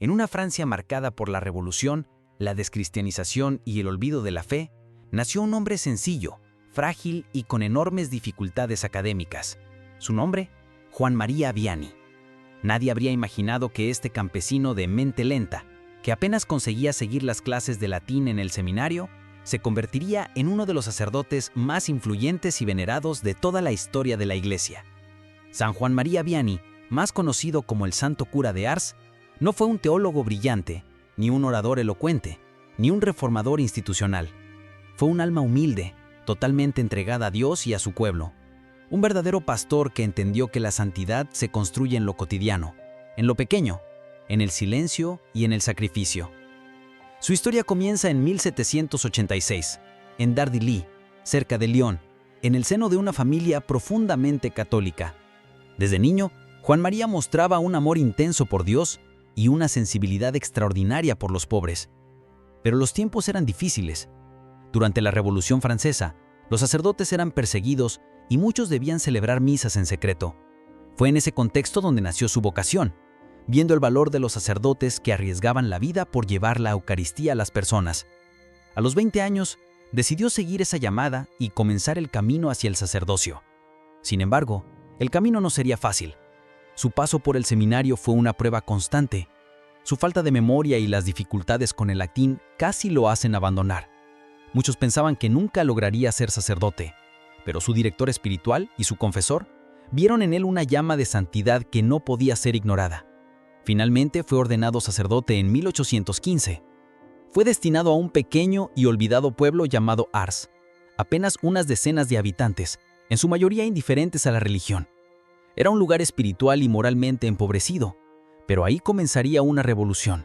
En una Francia marcada por la Revolución, la descristianización y el olvido de la fe, nació un hombre sencillo, frágil y con enormes dificultades académicas. Su nombre, Juan María Vianney. Nadie habría imaginado que este campesino de mente lenta, que apenas conseguía seguir las clases de latín en el seminario, se convertiría en uno de los sacerdotes más influyentes y venerados de toda la historia de la Iglesia. San Juan María Vianney, más conocido como el Santo Cura de Ars, no fue un teólogo brillante, ni un orador elocuente, ni un reformador institucional. Fue un alma humilde, totalmente entregada a Dios y a su pueblo. Un verdadero pastor que entendió que la santidad se construye en lo cotidiano, en lo pequeño, en el silencio y en el sacrificio. Su historia comienza en 1786, en Dardilly, cerca de Lyon, en el seno de una familia profundamente católica. Desde niño, Juan María mostraba un amor intenso por Dios y una sensibilidad extraordinaria por los pobres. Pero los tiempos eran difíciles. Durante la Revolución Francesa, los sacerdotes eran perseguidos y muchos debían celebrar misas en secreto. Fue en ese contexto donde nació su vocación, viendo el valor de los sacerdotes que arriesgaban la vida por llevar la Eucaristía a las personas. A los 20 años, decidió seguir esa llamada y comenzar el camino hacia el sacerdocio. Sin embargo, el camino no sería fácil. Su paso por el seminario fue una prueba constante. Su falta de memoria y las dificultades con el latín casi lo hacen abandonar. Muchos pensaban que nunca lograría ser sacerdote, pero su director espiritual y su confesor vieron en él una llama de santidad que no podía ser ignorada. Finalmente fue ordenado sacerdote en 1815. Fue destinado a un pequeño y olvidado pueblo llamado Ars, apenas unas decenas de habitantes, en su mayoría indiferentes a la religión. Era un lugar espiritual y moralmente empobrecido, pero ahí comenzaría una revolución,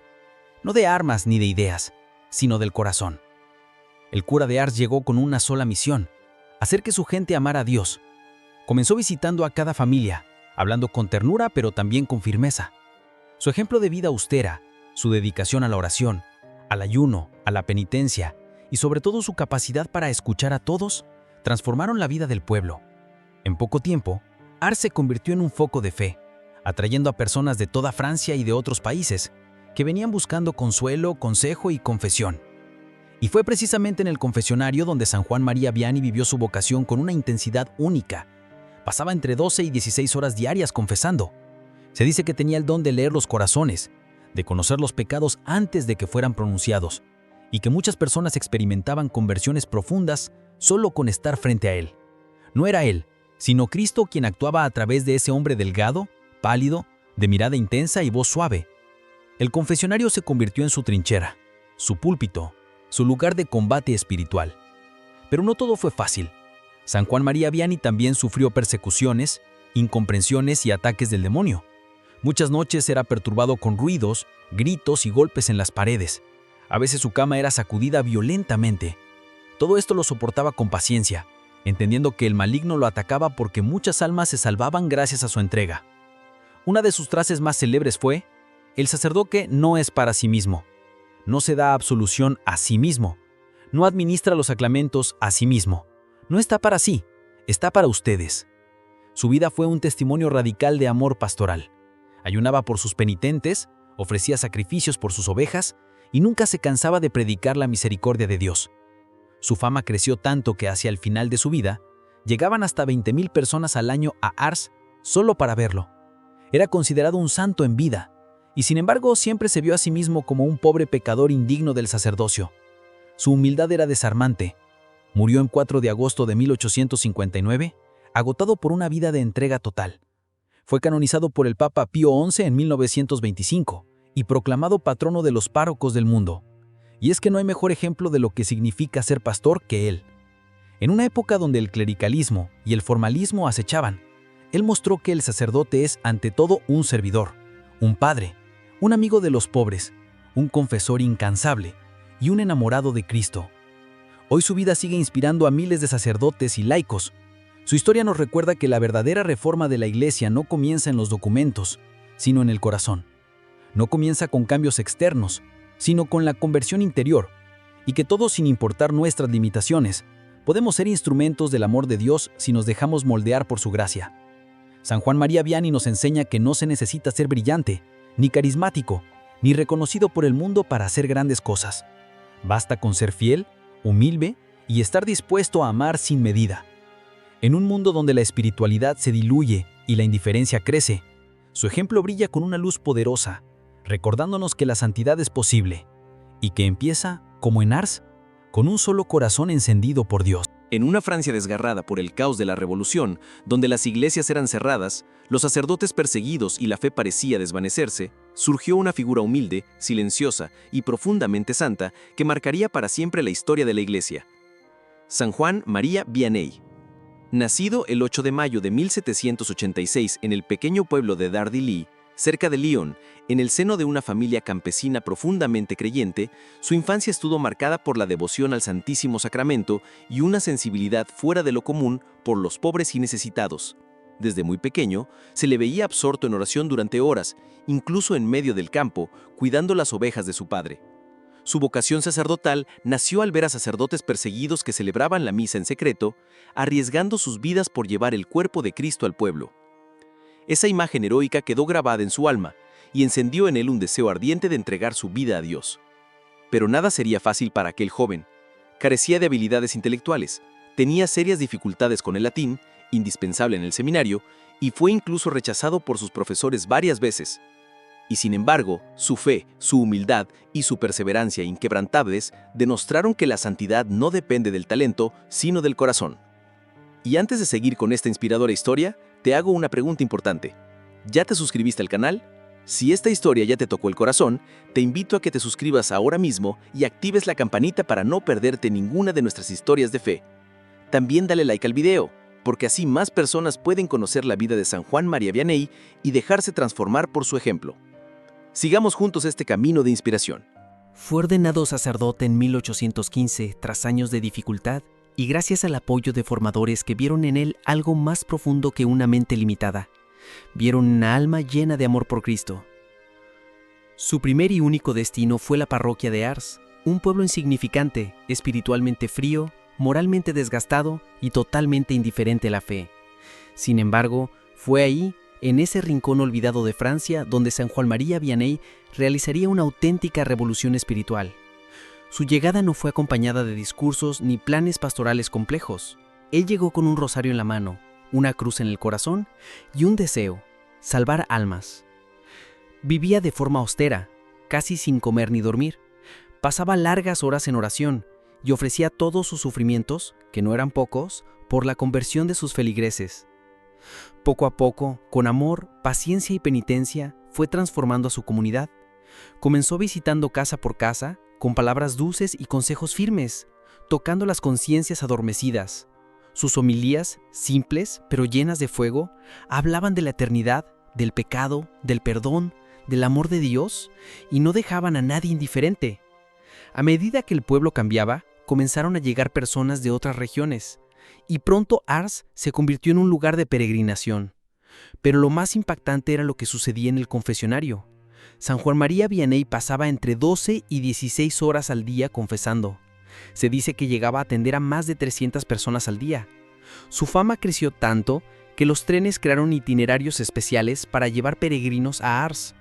no de armas ni de ideas, sino del corazón. El cura de Ars llegó con una sola misión: hacer que su gente amara a Dios. Comenzó visitando a cada familia, hablando con ternura pero también con firmeza. Su ejemplo de vida austera, su dedicación a la oración, al ayuno, a la penitencia y sobre todo su capacidad para escuchar a todos, transformaron la vida del pueblo. En poco tiempo, Ars se convirtió en un foco de fe, atrayendo a personas de toda Francia y de otros países que venían buscando consuelo, consejo y confesión. Y fue precisamente en el confesionario donde San Juan María Vianney vivió su vocación con una intensidad única. Pasaba entre 12 y 16 horas diarias confesando. Se dice que tenía el don de leer los corazones, de conocer los pecados antes de que fueran pronunciados, y que muchas personas experimentaban conversiones profundas solo con estar frente a él. No era él, sino Cristo quien actuaba a través de ese hombre delgado, pálido, de mirada intensa y voz suave. El confesionario se convirtió en su trinchera, su púlpito, su lugar de combate espiritual. Pero no todo fue fácil. San Juan María Vianney también sufrió persecuciones, incomprensiones y ataques del demonio. Muchas noches era perturbado con ruidos, gritos y golpes en las paredes. A veces su cama era sacudida violentamente. Todo esto lo soportaba con paciencia, entendiendo que el maligno lo atacaba porque muchas almas se salvaban gracias a su entrega. Una de sus frases más célebres fue: «El sacerdote no es para sí mismo, no se da absolución a sí mismo, no administra los sacramentos a sí mismo, no está para sí, está para ustedes». Su vida fue un testimonio radical de amor pastoral. Ayunaba por sus penitentes, ofrecía sacrificios por sus ovejas y nunca se cansaba de predicar la misericordia de Dios. Su fama creció tanto que hacia el final de su vida llegaban hasta 20,000 personas al año a Ars solo para verlo. Era considerado un santo en vida, y sin embargo siempre se vio a sí mismo como un pobre pecador indigno del sacerdocio. Su humildad era desarmante. Murió en 4 de agosto de 1859, agotado por una vida de entrega total. Fue canonizado por el Papa Pío XI en 1925 y proclamado patrono de los párrocos del mundo. Y es que no hay mejor ejemplo de lo que significa ser pastor que él. En una época donde el clericalismo y el formalismo acechaban, él mostró que el sacerdote es ante todo un servidor, un padre, un amigo de los pobres, un confesor incansable y un enamorado de Cristo. Hoy su vida sigue inspirando a miles de sacerdotes y laicos. Su historia nos recuerda que la verdadera reforma de la Iglesia no comienza en los documentos, sino en el corazón. No comienza con cambios externos, sino con la conversión interior, y que todos, sin importar nuestras limitaciones, podemos ser instrumentos del amor de Dios si nos dejamos moldear por su gracia. San Juan María Vianney nos enseña que no se necesita ser brillante, ni carismático, ni reconocido por el mundo para hacer grandes cosas. Basta con ser fiel, humilde y estar dispuesto a amar sin medida. En un mundo donde la espiritualidad se diluye y la indiferencia crece, su ejemplo brilla con una luz poderosa, recordándonos que la santidad es posible y que empieza, como en Ars, con un solo corazón encendido por Dios. En una Francia desgarrada por el caos de la Revolución, donde las iglesias eran cerradas, los sacerdotes perseguidos y la fe parecía desvanecerse, surgió una figura humilde, silenciosa y profundamente santa que marcaría para siempre la historia de la iglesia. San Juan María Vianney. Nacido el 8 de mayo de 1786 en el pequeño pueblo de Dardilly, cerca de Lyon, en el seno de una familia campesina profundamente creyente, su infancia estuvo marcada por la devoción al Santísimo Sacramento y una sensibilidad fuera de lo común por los pobres y necesitados. Desde muy pequeño, se le veía absorto en oración durante horas, incluso en medio del campo, cuidando las ovejas de su padre. Su vocación sacerdotal nació al ver a sacerdotes perseguidos que celebraban la misa en secreto, arriesgando sus vidas por llevar el cuerpo de Cristo al pueblo. Esa imagen heroica quedó grabada en su alma y encendió en él un deseo ardiente de entregar su vida a Dios. Pero nada sería fácil para aquel joven. Carecía de habilidades intelectuales, tenía serias dificultades con el latín, indispensable en el seminario, y fue incluso rechazado por sus profesores varias veces. Y sin embargo, su fe, su humildad y su perseverancia inquebrantables demostraron que la santidad no depende del talento, sino del corazón. Y antes de seguir con esta inspiradora historia, te hago una pregunta importante. ¿Ya te suscribiste al canal? Si esta historia ya te tocó el corazón, te invito a que te suscribas ahora mismo y actives la campanita para no perderte ninguna de nuestras historias de fe. También dale like al video, porque así más personas pueden conocer la vida de San Juan María Vianney y dejarse transformar por su ejemplo. Sigamos juntos este camino de inspiración. Fue ordenado sacerdote en 1815 tras años de dificultad y gracias al apoyo de formadores que vieron en él algo más profundo que una mente limitada. Vieron una alma llena de amor por Cristo. Su primer y único destino fue la parroquia de Ars, un pueblo insignificante, espiritualmente frío, moralmente desgastado y totalmente indiferente a la fe. Sin embargo, fue ahí, en ese rincón olvidado de Francia, donde San Juan María Vianney realizaría una auténtica revolución espiritual. Su llegada no fue acompañada de discursos ni planes pastorales complejos. Él llegó con un rosario en la mano, una cruz en el corazón y un deseo: salvar almas. Vivía de forma austera, casi sin comer ni dormir. Pasaba largas horas en oración y ofrecía todos sus sufrimientos, que no eran pocos, por la conversión de sus feligreses. Poco a poco, con amor, paciencia y penitencia, fue transformando a su comunidad. Comenzó visitando casa por casa, con palabras dulces y consejos firmes, tocando las conciencias adormecidas. Sus homilías, simples pero llenas de fuego, hablaban de la eternidad, del pecado, del perdón, del amor de Dios, y no dejaban a nadie indiferente. A medida que el pueblo cambiaba, comenzaron a llegar personas de otras regiones, y pronto Ars se convirtió en un lugar de peregrinación. Pero lo más impactante era lo que sucedía en el confesionario. San Juan María Vianney pasaba entre 12 y 16 horas al día confesando. Se dice que llegaba a atender a más de 300 personas al día. Su fama creció tanto que los trenes crearon itinerarios especiales para llevar peregrinos a Ars.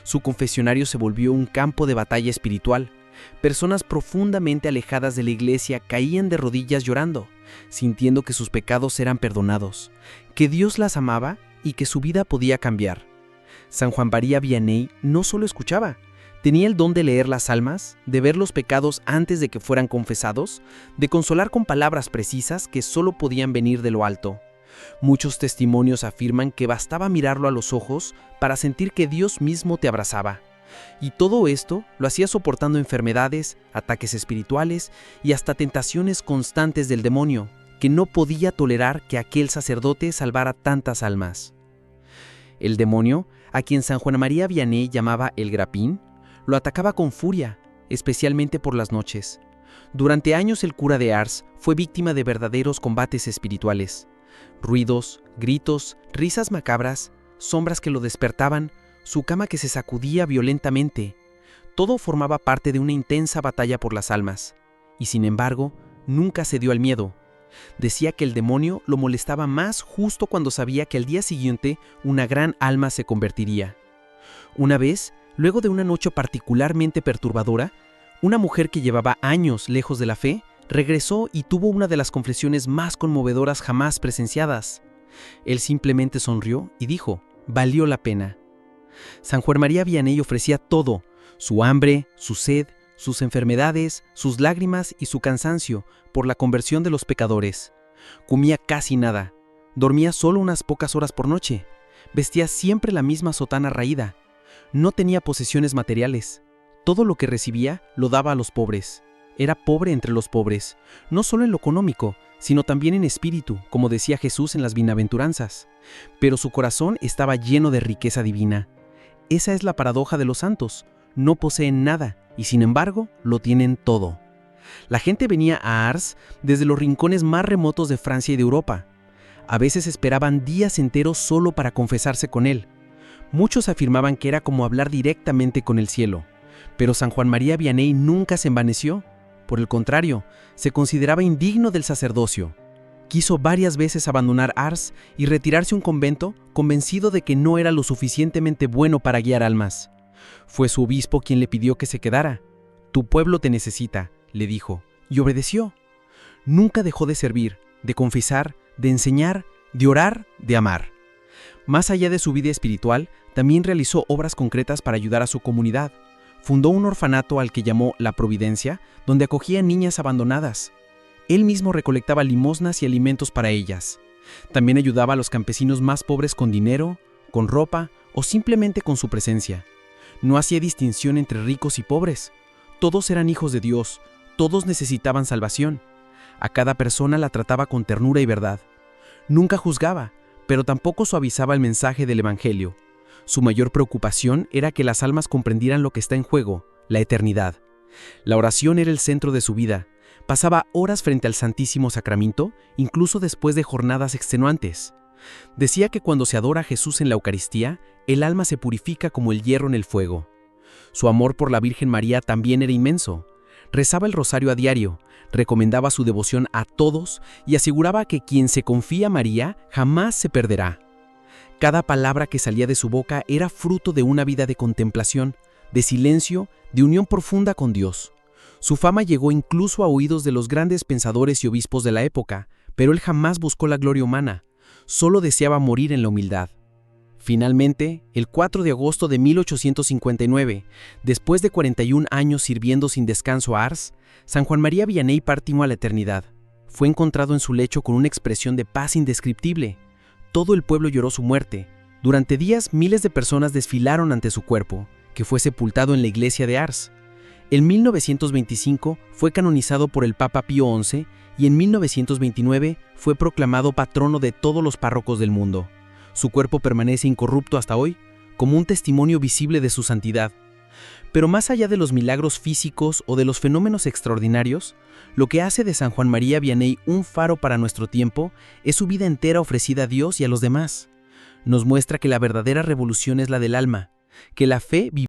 Su confesionario se volvió un campo de batalla espiritual. Personas profundamente alejadas de la iglesia caían de rodillas llorando, sintiendo que sus pecados eran perdonados, que Dios las amaba y que su vida podía cambiar. San Juan María Vianney no solo escuchaba, tenía el don de leer las almas, de ver los pecados antes de que fueran confesados, de consolar con palabras precisas que solo podían venir de lo alto. Muchos testimonios afirman que bastaba mirarlo a los ojos para sentir que Dios mismo te abrazaba. Y todo esto lo hacía soportando enfermedades, ataques espirituales y hasta tentaciones constantes del demonio, que no podía tolerar que aquel sacerdote salvara tantas almas. El demonio, a quien San Juan María Vianney llamaba el Grapín, lo atacaba con furia, especialmente por las noches. Durante años el cura de Ars fue víctima de verdaderos combates espirituales. Ruidos, gritos, risas macabras, sombras que lo despertaban, su cama que se sacudía violentamente. Todo formaba parte de una intensa batalla por las almas. Y sin embargo, nunca cedió al miedo. Decía que el demonio lo molestaba más justo cuando sabía que al día siguiente una gran alma se convertiría. Una vez, Luego de una noche particularmente perturbadora, una mujer que llevaba años lejos de la fe regresó y tuvo una de las confesiones más conmovedoras jamás presenciadas. Él simplemente sonrió y dijo: «Valió la pena». San Juan María Vianney ofrecía todo: su hambre, su sed, sus enfermedades, sus lágrimas y su cansancio por la conversión de los pecadores. Comía casi nada, dormía solo unas pocas horas por noche, vestía siempre la misma sotana raída, no tenía posesiones materiales. Todo lo que recibía lo daba a los pobres. Era pobre entre los pobres, no solo en lo económico, sino también en espíritu, como decía Jesús en las bienaventuranzas. Pero su corazón estaba lleno de riqueza divina. Esa es la paradoja de los santos: no poseen nada y sin embargo lo tienen todo. La gente venía a Ars desde los rincones más remotos de Francia y de Europa. A veces esperaban días enteros solo para confesarse con él. Muchos afirmaban que era como hablar directamente con el cielo. Pero San Juan María Vianney nunca se envaneció. Por el contrario, se consideraba indigno del sacerdocio. Quiso varias veces abandonar Ars y retirarse a un convento, convencido de que no era lo suficientemente bueno para guiar almas. Fue su obispo quien le pidió que se quedara. «Tu pueblo te necesita», le dijo, y obedeció. Nunca dejó de servir, de confesar, de enseñar, de orar, de amar. Más allá de su vida espiritual, también realizó obras concretas para ayudar a su comunidad. Fundó un orfanato al que llamó La Providencia, donde acogía niñas abandonadas. Él mismo recolectaba limosnas y alimentos para ellas. También ayudaba a los campesinos más pobres con dinero, con ropa o simplemente con su presencia. No hacía distinción entre ricos y pobres. Todos eran hijos de Dios, todos necesitaban salvación. A cada persona la trataba con ternura y verdad. Nunca juzgaba, pero tampoco suavizaba el mensaje del Evangelio. Su mayor preocupación era que las almas comprendieran lo que está en juego, la eternidad. La oración era el centro de su vida. Pasaba horas frente al Santísimo Sacramento, incluso después de jornadas extenuantes. Decía que cuando se adora a Jesús en la Eucaristía, el alma se purifica como el hierro en el fuego. Su amor por la Virgen María también era inmenso. Rezaba el rosario a diario, recomendaba su devoción a todos y aseguraba que quien se confía a María jamás se perderá. Cada palabra que salía de su boca era fruto de una vida de contemplación, de silencio, de unión profunda con Dios. Su fama llegó incluso a oídos de los grandes pensadores y obispos de la época, pero él jamás buscó la gloria humana, solo deseaba morir en la humildad. Finalmente, el 4 de agosto de 1859, después de 41 años sirviendo sin descanso a Ars, San Juan María Vianney partió a la eternidad. Fue encontrado en su lecho con una expresión de paz indescriptible. Todo el pueblo lloró su muerte. Durante días, miles de personas desfilaron ante su cuerpo, que fue sepultado en la iglesia de Ars. En 1925 fue canonizado por el Papa Pío XI y en 1929 fue proclamado patrono de todos los párrocos del mundo. Su cuerpo permanece incorrupto hasta hoy, como un testimonio visible de su santidad. Pero más allá de los milagros físicos o de los fenómenos extraordinarios, lo que hace de San Juan María Vianney un faro para nuestro tiempo es su vida entera ofrecida a Dios y a los demás. Nos muestra que la verdadera revolución es la del alma, que la fe